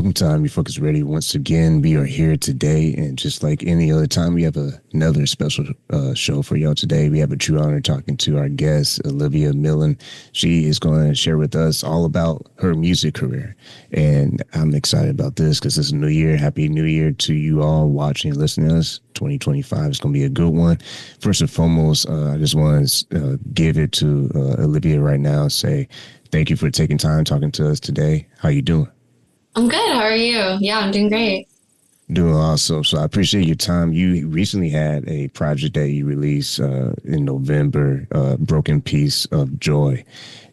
welcome to Refocused Radio. Once again, we are here today, and just like any other time, we have another special show for y'all today. We have a true honor talking to our guest, Olivia Millin. She is going to share with us all about her music career, and I'm excited about this because it's a new year. Happy New Year to you all watching and listening to us. 2025 is going to be a good one. First and foremost, I just want to give it to Olivia right now. Say thank you for taking time talking to us today. How you doing? I'm good. How are you? Yeah, I'm doing great. Doing awesome. So I appreciate your time. You recently had a project that you released in November, Broken Piece of Joy.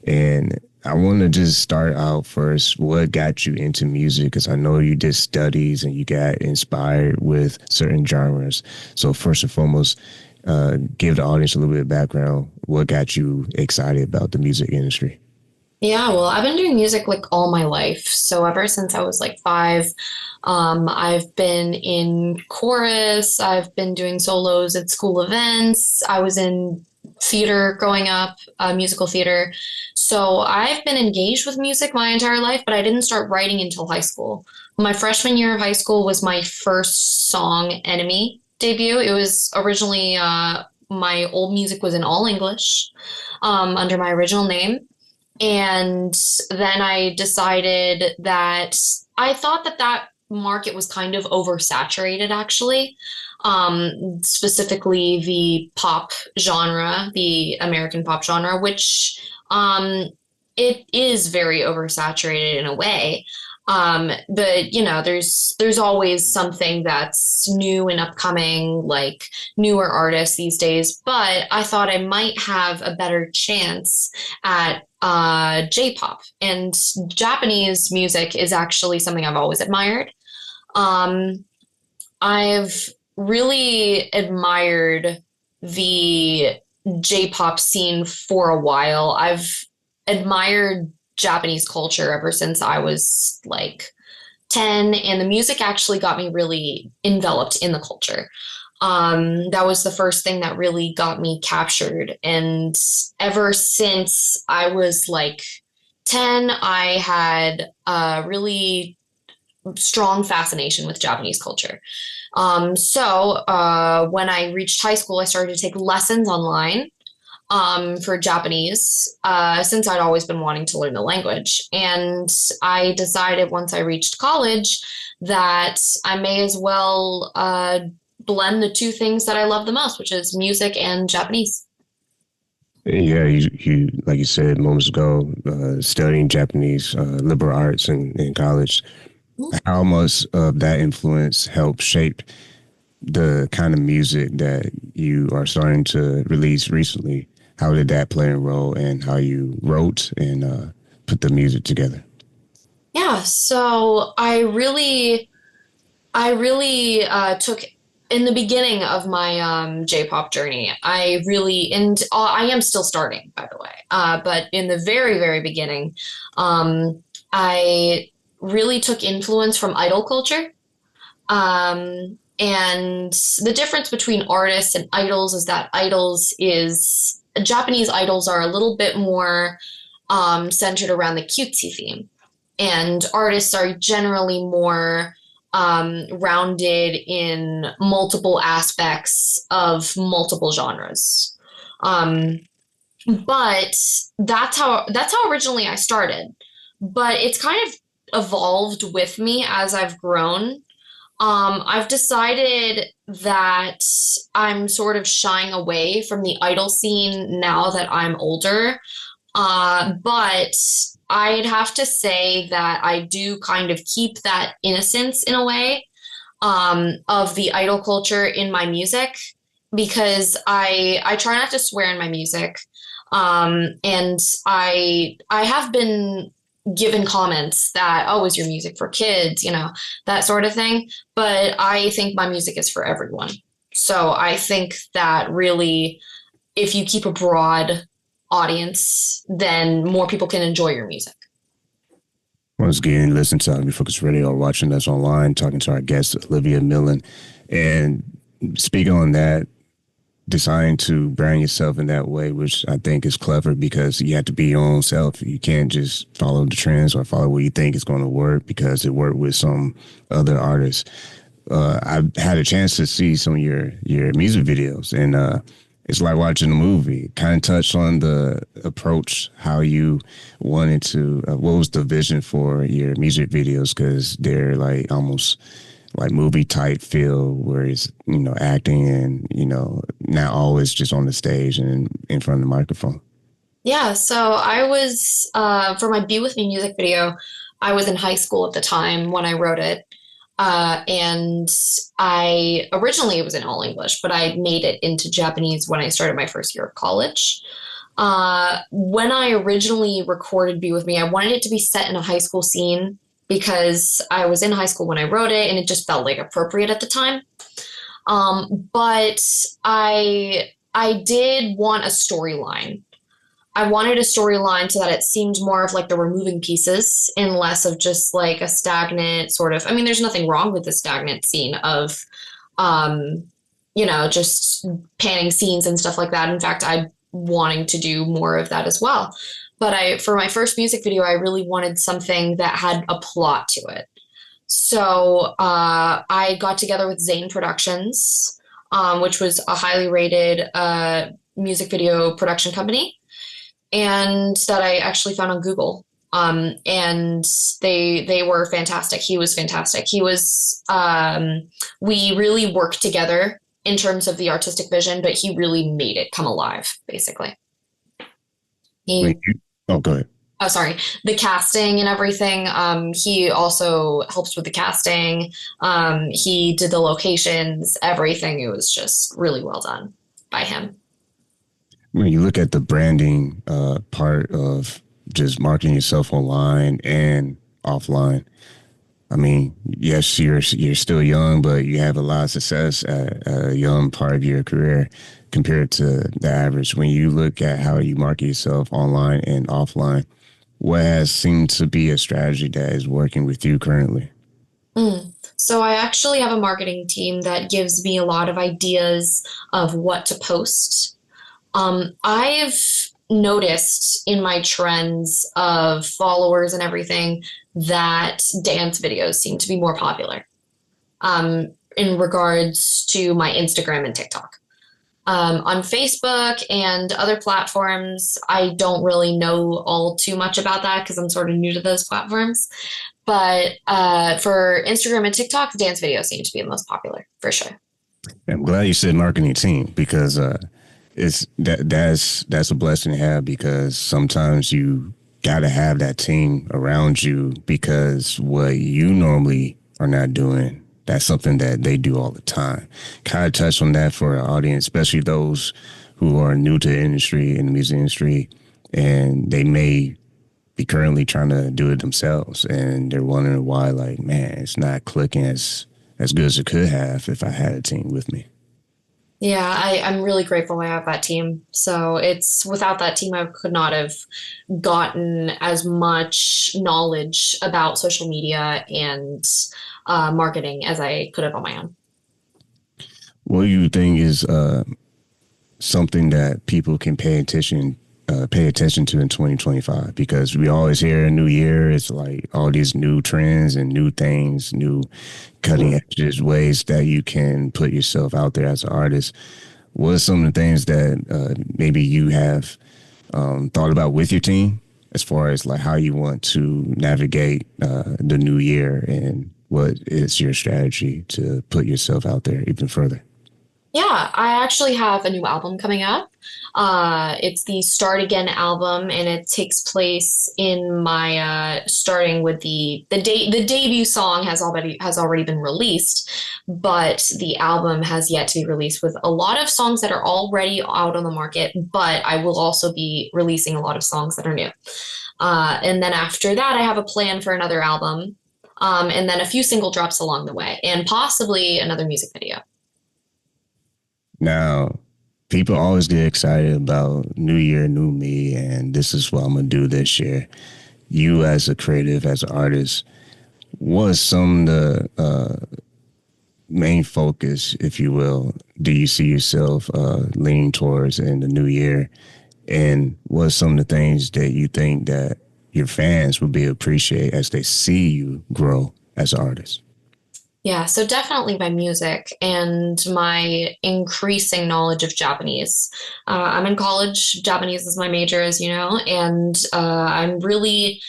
And I want to just start out first. What got you into music? Because I know you did studies and you got inspired with certain genres. So first and foremost, give the audience a little bit of background. What got you excited about the music industry? Yeah, well, I've been doing music like all my life. So ever since I was like five, I've been in chorus, I've been doing solos at school events. I was in theater growing up, musical theater. So I've been engaged with music my entire life, but I didn't start writing until high school. My freshman year of high school was my first song, Enemy, debut. It was originally, my old music was in all English, under my original name. And then I decided that I thought that that market was kind of oversaturated, actually. Specifically the pop genre, the American pop genre, which it is very oversaturated in a way. But you know, there's always something that's new and upcoming, like newer artists these days. But I thought I might have a better chance at J-pop, and Japanese music is actually something I've always admired. Um, I've really admired the J-pop scene for a while. I've admired Japanese culture ever since I was like 10, and the music actually got me really enveloped in the culture. That was the first thing that really got me captured. And ever since I was like 10, I had a really strong fascination with Japanese culture. So when I reached high school, I started to take lessons online for Japanese, since I'd always been wanting to learn the language. And I decided once I reached college that I may as well blend the two things that I love the most, which is music and Japanese. Yeah, you like you said moments ago, studying Japanese liberal arts in college. How much of that influence helped shape the kind of music that you are starting to release recently? How did that play a role in how you wrote and put the music together? Yeah, so I really took in the beginning of my J-pop journey. I really, and I am still starting, by the way. But in the very, very beginning, I really took influence from idol culture. And the difference between artists and idols is that idols is Japanese idols are a little bit more centered around the cutesy theme, and artists are generally more rounded in multiple aspects of multiple genres. Um, but that's how originally I started. But it's kind of evolved with me as I've grown. I've decided that I'm sort of shying away from the idol scene now that I'm older. But I'd have to say that I do kind of keep that innocence in a way, of the idol culture in my music, because I try not to swear in my music. And I have been given comments that, oh, is your music for kids, that sort of thing. But I think my music is for everyone. So I think that really, if you keep a broad audience, then more people can enjoy your music. Once again, listen to Refocused Radio or watching us online, talking to our guest, Olivia Millin. And speaking on that, deciding to brand yourself in that way, which I think is clever because you have to be your own self. You can't just follow the trends or follow what you think is going to work because it worked with some other artists. I had a chance to see some of your music videos, and it's like watching a movie. Kind of touched on the approach, how you wanted to. What was the vision for your music videos? Because they're like almost like movie type feel, where it's acting and not always just on the stage and in front of the microphone. Yeah, so I was for my Be With Me music video, I was in high school at the time when I wrote it. And I originally it was in all English, but I made it into Japanese when I started my first year of college. When I originally recorded Be With Me, I wanted it to be set in a high school scene because I was in high school when I wrote it and it just felt like appropriate at the time. But I did want a storyline. I wanted a storyline so that it seemed more of like there were moving pieces and less of just like a stagnant sort of. I mean, there's nothing wrong with the stagnant scene of, um, just panning scenes and stuff like that. In fact, I'm wanting to do more of that as well. But for my first music video, I really wanted something that had a plot to it. So I got together with Zane Productions, which was a highly rated music video production company and that I actually found on Google. And they were fantastic. He was fantastic. He was we really worked together in terms of the artistic vision, but he really made it come alive, basically. He Oh, go ahead. oh sorry, the casting and everything. He also helps with the casting. He did the locations, everything. It was just really well done by him. When you look at the branding part of just marketing yourself online and offline, I mean, yes, you're still young, but you have a lot of success at a young part of your career compared to the average. When you look at how you market yourself online and offline, what has seemed to be a strategy that is working with you currently? So I actually have a marketing team that gives me a lot of ideas of what to post. I've noticed in my trends of followers and everything that dance videos seem to be more popular in regards to my Instagram and TikTok. On Facebook and other platforms, I don't really know all too much about that because I'm sort of new to those platforms. But for Instagram and TikTok, dance videos seem to be the most popular for sure. I'm glad you said marketing team because that's a blessing to have because sometimes you got to have that team around you because what you normally are not doing, that's something that they do all the time. Kind of touch on that for our audience, especially those who are new to the industry, in the music industry, and they may be currently trying to do it themselves and they're wondering why, like, man, it's not clicking as good as it could have if I had a team with me. Yeah, I'm really grateful I have that team. So it's without that team, I could not have gotten as much knowledge about social media and marketing as I could have on my own. What do you think is something that people can pay attention to in 2025? Because we always hear a new year, it's like all these new trends and new things, new cutting edges ways that you can put yourself out there as an artist. What are some of the things that maybe you have thought about with your team as far as like how you want to navigate the new year and what is your strategy to put yourself out there even further? Yeah, I actually have a new album coming up. It's the Start Again album, and it takes place in my starting with the debut song has already been released, but the album has yet to be released with a lot of songs that are already out on the market. But I will also be releasing a lot of songs that are new. And then after that, I have a plan for another album, and then a few single drops along the way, and possibly another music video. Now, people always get excited about New Year, New Me, and this is what I'm gonna do this year. You, as a creative, as an artist, what is some of the main focus, if you will, do you see yourself leaning towards in the new year? And what's some of the things that you think that your fans will be appreciate as they see you grow as an artist? Yeah, so definitely my music and my increasing knowledge of Japanese. I'm in college. Japanese is my major, as you know, and I'm really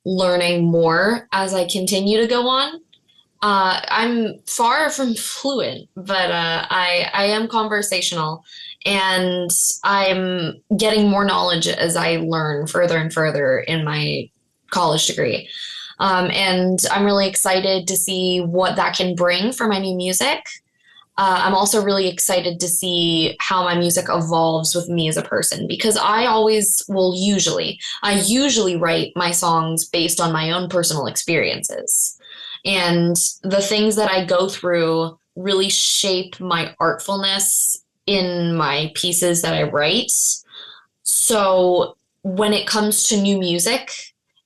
learning more as I continue to go on. I'm far from fluent, but I am conversational, and I'm getting more knowledge as I learn further and further in my college degree. And I'm really excited to see what that can bring for my new music. I'm also really excited to see how my music evolves with me as a person because I usually write my songs based on my own personal experiences. And the things that I go through really shape my artfulness in my pieces that I write. So when it comes to new music,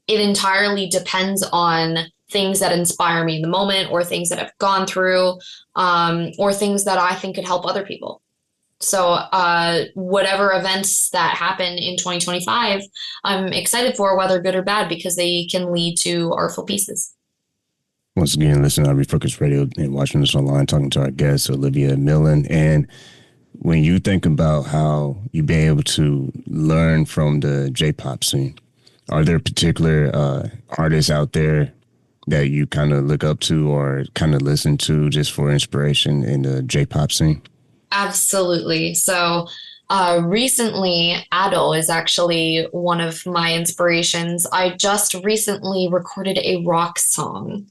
it entirely depends on things that inspire me in the moment or things that I've gone through or things that I think could help other people. So, whatever events that happen in 2025, I'm excited for, whether good or bad, because they can lead to artful pieces. Once again, listening to Refocused Radio and watching us online, talking to our guest, Olivia Millin. And when you think about how you've been able to learn from the J-pop scene, are there particular artists out there that you kind of look up to or kind of listen to just for inspiration in the J-pop scene? Absolutely. So, recently, Ado is actually one of my inspirations. I just recently recorded a rock song,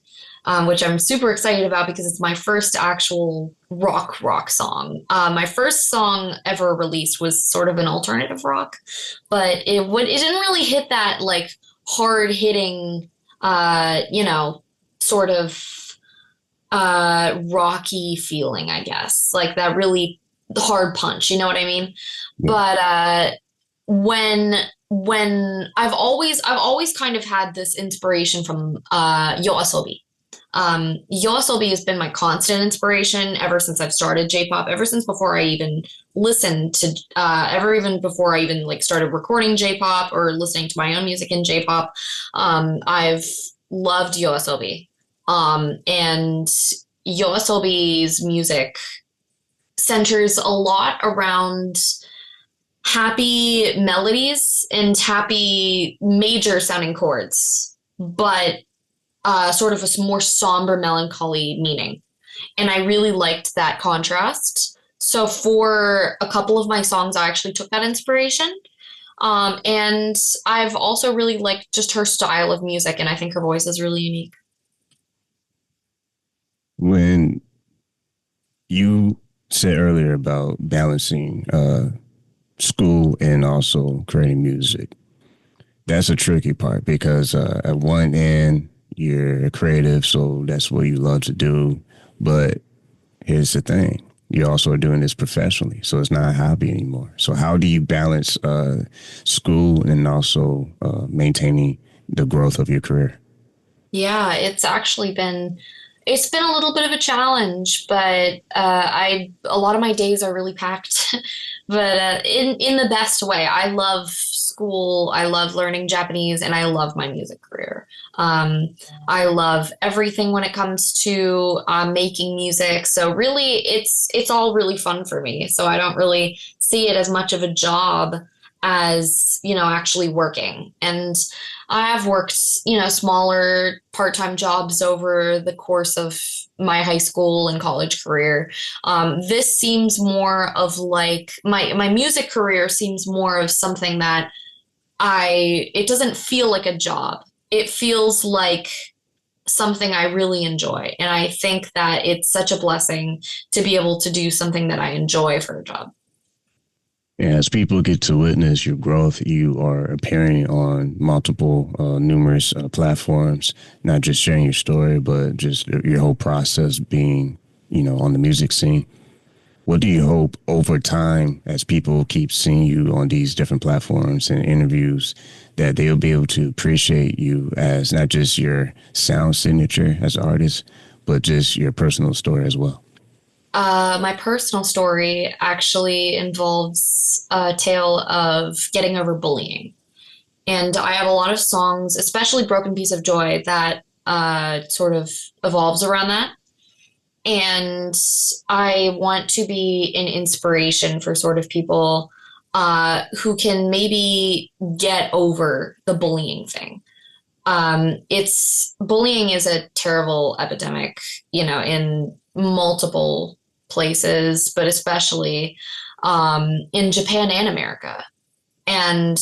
which I'm super excited about because it's my first actual rock song. My first song ever released was sort of an alternative rock, but it didn't really hit that like hard hitting, sort of rocky feeling, I guess, like that really hard punch. You know what I mean? Yeah. But when I've always kind of had this inspiration from Yoasobi. Yoasobi has been my constant inspiration ever since I've started J-pop, ever since before I even listened to, even before I even like started recording J-pop or listening to my own music in J-pop. I've loved Yoasobi. And Yoasobi's music centers a lot around happy melodies and happy major sounding chords, but sort of a more somber, melancholy meaning. And I really liked that contrast. So for a couple of my songs, I actually took that inspiration. And I've also really liked just her style of music, and I think her voice is really unique. When you said earlier about balancing school and also creating music, that's a tricky part because at one end, you're a creative, so that's what you love to do. But here's the thing. You also are doing this professionally, so it's not a hobby anymore. So how do you balance school and also maintaining the growth of your career? Yeah, it's been a little bit of a challenge, but I a lot of my days are really packed, but in the best way. I love school, I love learning Japanese, and I love my music career. I love everything when it comes to making music. So really, it's all really fun for me. So I don't really see it as much of a job as actually working. And I have worked smaller part-time jobs over the course of my high school and college career. This seems more of like my music career seems more of something that it doesn't feel like a job. It feels like something I really enjoy. And I think that it's such a blessing to be able to do something that I enjoy for a job. As people get to witness your growth, you are appearing on multiple, numerous platforms, not just sharing your story, but just your whole process being, on the music scene. What do you hope over time, as people keep seeing you on these different platforms and interviews, that they'll be able to appreciate you as not just your sound signature as an artist, but just your personal story as well? My personal story actually involves a tale of getting over bullying. And I have a lot of songs, especially Broken Piece of Joy, that sort of evolves around that. And I want to be an inspiration for sort of people who can maybe get over the bullying thing. It's bullying is a terrible epidemic, in multiple places, but especially in Japan and America. And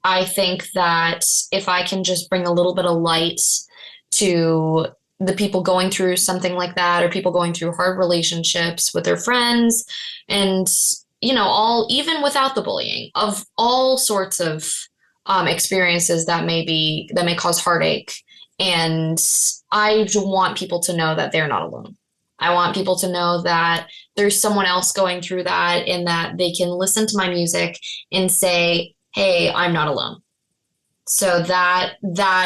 I think that if I can just bring a little bit of light to the people going through something like that, or people going through hard relationships with their friends, and, all, even without the bullying, of all sorts of experiences that may cause heartache. And I want people to know that they're not alone. I want people to know that there's someone else going through that, and that they can listen to my music and say, "Hey, I'm not alone." So that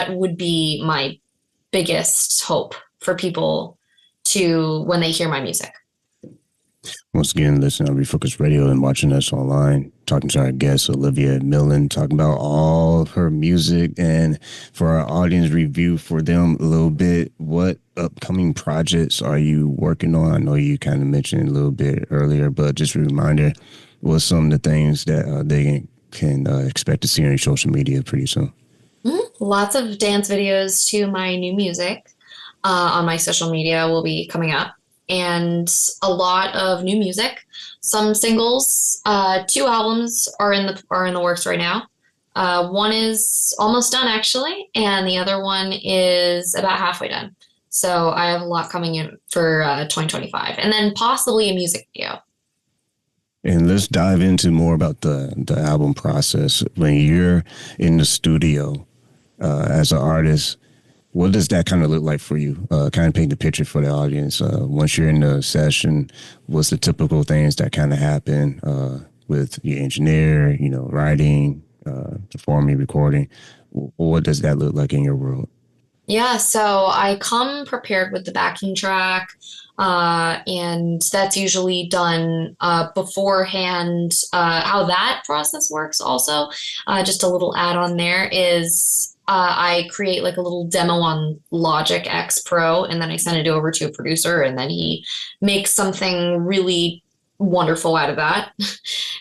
would be my biggest hope for people to when they hear my music. Once again, listening on Refocused Radio and watching us online, talking to our guest, Olivia Millin, talking about all of her music. And for our audience review for them a little bit, what upcoming projects are you working on? I know you kind of mentioned a little bit earlier, but just a reminder, what's some of the things that they can expect to see on your social media pretty soon? Lots of dance videos to my new music on my social media will be coming up, and a lot of new music. Some singles. Two albums are in the works right now. One is almost done actually, and the other one is about halfway done. So I have a lot coming in for 2025, and then possibly a music video. And let's dive into more about the album process. When you're in the studio as an artist, what does that kind of look like for you? Kind of paint the picture for the audience. Once you're in the session, what's the typical things that kind of happen with your engineer, writing, performing, recording? What does that look like in your world? Yeah, so I come prepared with the backing track, and that's usually done beforehand. How that process works, also, just a little add on there is I create like a little demo on Logic X Pro, and then I send it over to a producer, and then he makes something really wonderful out of that.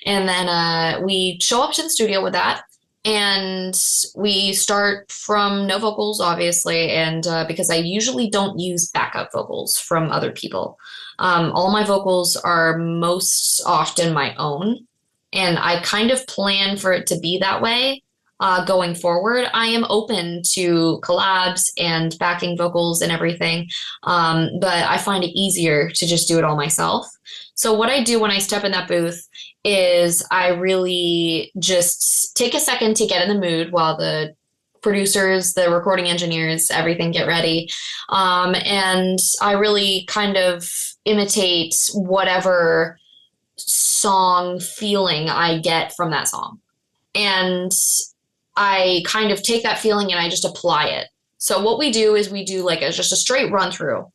And then we show up to the studio with that, and we start from no vocals, obviously, and because I usually don't use backup vocals from other people. All my vocals are most often my own, and I kind of plan for it to be that way. Going forward, I am open to collabs and backing vocals and everything, but I find it easier to just do it all myself. So what I do when I step in that booth is I really just take a second to get in the mood while the producers, the recording engineers, everything get ready. And I really kind of imitate whatever song feeling I get from that song. And I kind of take that feeling and I just apply it. So what we do is we do like just a straight run through,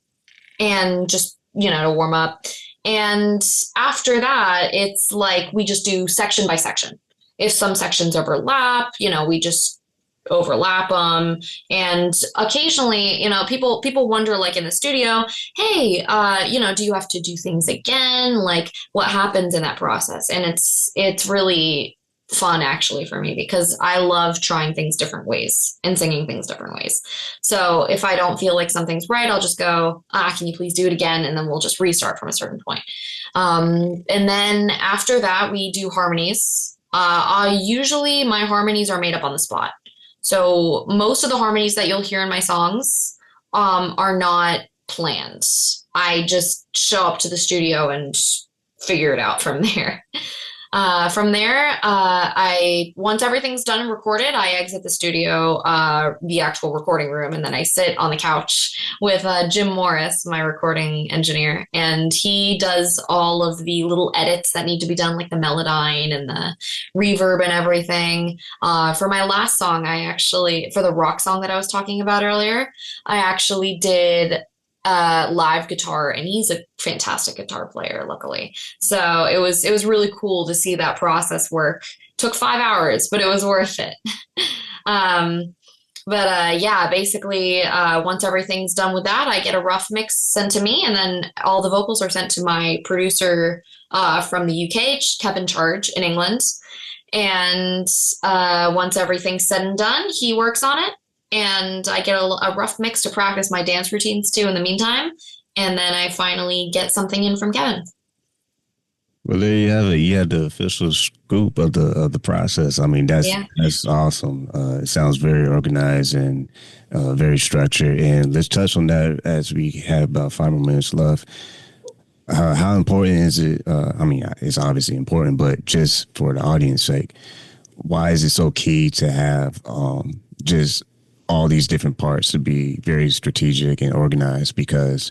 and just, to warm up. And after that, it's like we just do section by section. If some sections overlap, we just overlap them. And occasionally, people wonder, like in the studio, hey, do you have to do things again? Like what happens in that process? And it's really fun actually for me, because I love trying things different ways and singing things different ways. So if I don't feel like something's right, I'll just go, can you please do it again? And then we'll just restart from a certain point. And then after that, we do harmonies. Usually my harmonies are made up on the spot. So most of the harmonies that you'll hear in my songs are not planned. I just show up to the studio and figure it out from there. From there, I once everything's done and recorded, I exit the studio, the actual recording room, and then I sit on the couch with Jim Morris, my recording engineer, and he does all of the little edits that need to be done, like the melodyne and the reverb and everything. For my last song, for the rock song that I was talking about earlier, I actually did live guitar, and he's a fantastic guitar player, luckily. So it was really cool to see that process work. Took 5 hours, but it was worth it. um, but yeah, basically, once everything's done with that, I get a rough mix sent to me, and then all the vocals are sent to my producer from the UK, Kevin Charge in England. And once everything's said and done, he works on it, and I get a rough mix to practice my dance routines too in the meantime. And then I finally get something in from Kevin. Well, there you have it. You had the official scoop of the process. I mean, Yeah. that's awesome. It sounds very organized and very structured. And let's touch on that as we have about 5 more minutes left. How important is it? I mean, it's obviously important, but just for the audience sake, why is it so key to have just all these different parts to be very strategic and organized? Because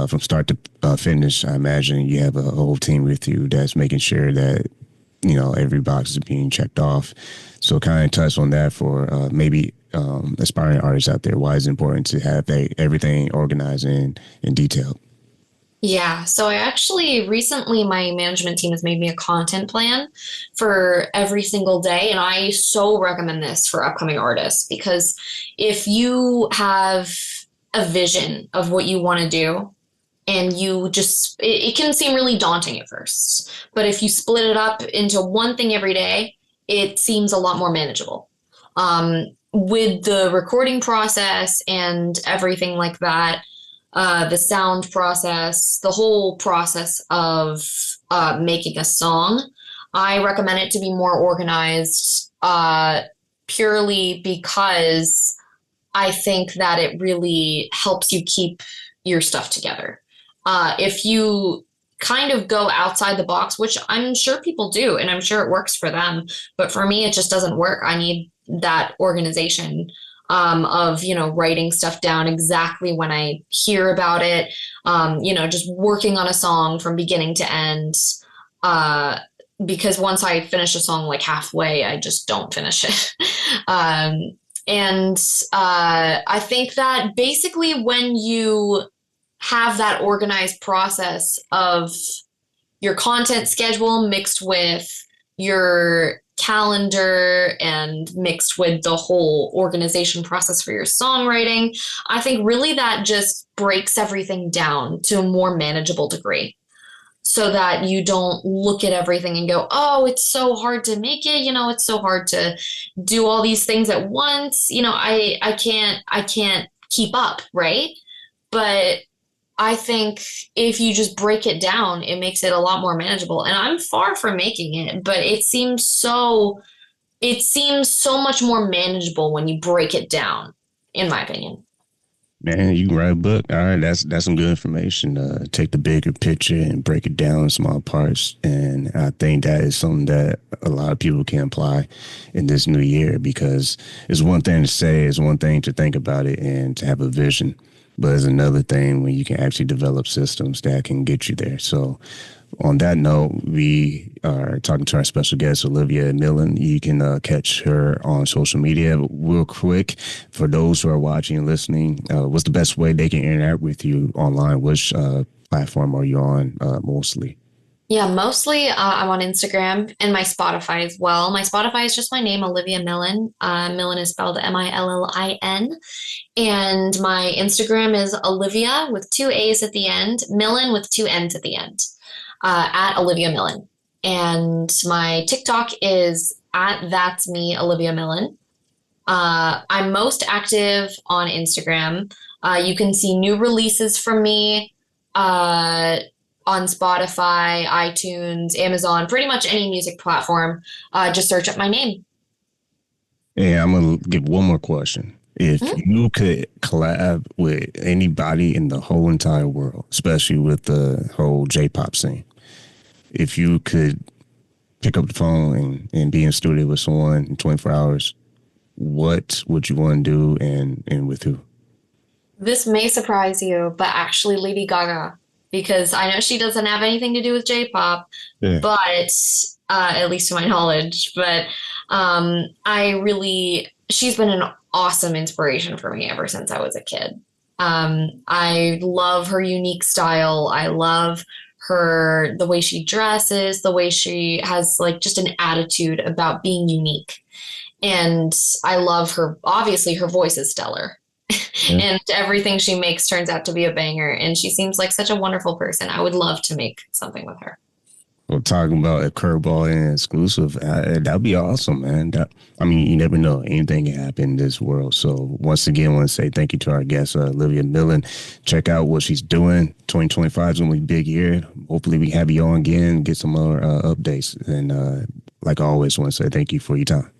from start to finish, I imagine you have a whole team with you that's making sure that every box is being checked off. So kind of touch on that for maybe aspiring artists out there. Why is it important to have everything organized and detailed? Yeah, so I actually recently, my management team has made me a content plan for every single day. And I so recommend this for upcoming artists because if you have a vision of what you want to do, and you just, it can seem really daunting at first. But if you split it up into one thing every day, it seems a lot more manageable. With the recording process and everything like that, the sound process, the whole process of making a song, I recommend it to be more organized purely because I think that it really helps you keep your stuff together. If you kind of go outside the box, which I'm sure people do, and I'm sure it works for them, but for me, it just doesn't work. I need that organization of writing stuff down exactly when I hear about it, just working on a song from beginning to end. Because once I finish a song like halfway, I just don't finish it. And I think that basically when you have that organized process of your content schedule mixed with your calendar and mixed with the whole organization process for your songwriting, I think really that just breaks everything down to a more manageable degree so that you don't look at everything and go, oh, it's so hard to make it. It's so hard to do all these things at once. I can't keep up. Right. But I think if you just break it down, it makes it a lot more manageable. And I'm far from making it, but it seems so much more manageable when you break it down, in my opinion. Man, you can write a book. All right, that's some good information. Take the bigger picture and break it down in small parts. And I think that is something that a lot of people can apply in this new year because it's one thing to say, it's one thing to think about it and to have a vision, but it's another thing when you can actually develop systems that can get you there. So on that note, we are talking to our special guest, Olivia Millin. You can catch her on social media. Real quick, for those who are watching and listening, what's the best way they can interact with you online? Which platform are you on mostly? Yeah, mostly I'm on Instagram and my Spotify as well. My Spotify is just my name, Olivia Millin. Millin is spelled Millin. And my Instagram is Olivia with two A's at the end, Millin with two N's at the end, at Olivia Millin. And my TikTok is at That's Me, Olivia Millin. I'm most active on Instagram. You can see new releases from me on Spotify, iTunes, Amazon, pretty much any music platform. Just search up my name. And I'm going to give one more question. If Mhm. you could collab with anybody in the whole entire world, especially with the whole J-pop scene, if you could pick up the phone and be in studio with someone in 24 hours, what would you want to do and with who? This may surprise you, but actually Lady Gaga, because I know she doesn't have anything to do with J-pop, Yeah. but at least to my knowledge. But she's been an awesome inspiration for me ever since I was a kid. I love her unique style. I love the way she dresses, the way she has like just an attitude about being unique. And I love her. Obviously, her voice is stellar. Yeah. And everything she makes turns out to be a banger. And she seems like such a wonderful person. I would love to make something with her. Well, talking about a curveball and exclusive, that'd be awesome, man. I mean, you never know. Anything can happen in this world. So, once again, I want to say thank you to our guest, Olivia Millin. Check out what she's doing. 2025 is going to be a big year. Hopefully, we have you on again, get some more updates. And like I always want to say thank you for your time.